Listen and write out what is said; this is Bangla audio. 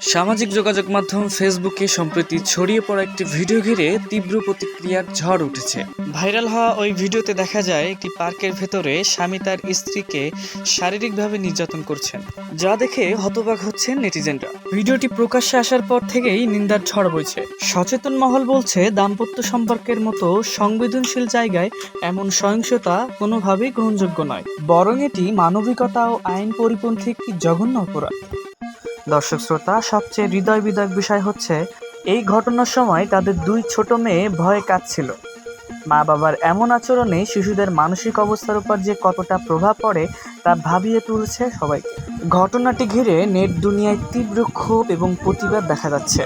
সামাজিক যোগাযোগ মাধ্যম ফেসবুকে সম্প্রতি ছড়িয়ে পড়া একটি ভিডিও ঘিরে তীব্র প্রতিক্রিয়ার ঝড় উঠেছে। ভাইরাল হওয়া ওই ভিডিওতে দেখা যায় একটি পার্কের ভেতরে স্বামী তার স্ত্রীকে শারীরিকভাবে নির্যাতন করছেন, যা দেখে হতবাক হচ্ছেন নেটিজেনরা। ভিডিওটি প্রকাশ্যে আসার পর থেকেই নিন্দার ঝড় বইছে। সচেতন মহল বলছে, দাম্পত্য সম্পর্কের মতো সংবেদনশীল জায়গায় এমন সহিংসতা কোনোভাবেই গ্রহণযোগ্য নয়, বরং এটি মানবিকতা ও আইন পরিপন্থী একটি জঘন্য অপরাধ। দর্শক শ্রোতা, সবচেয়ে হৃদয় বিদারক বিষয় হচ্ছে, এই ঘটনার সময় তাদের দুই ছোট মেয়ে ভয়ে কাঁদছিল। মা বাবার এমন আচরণে শিশুদের মানসিক অবস্থার উপর যে কতটা প্রভাব পড়ে তা ভাবিয়ে তুলছে সবাইকে। ঘটনাটি ঘিরে নেট দুনিয়ায় তীব্র ক্ষোভ এবং প্রতিবাদ দেখা যাচ্ছে।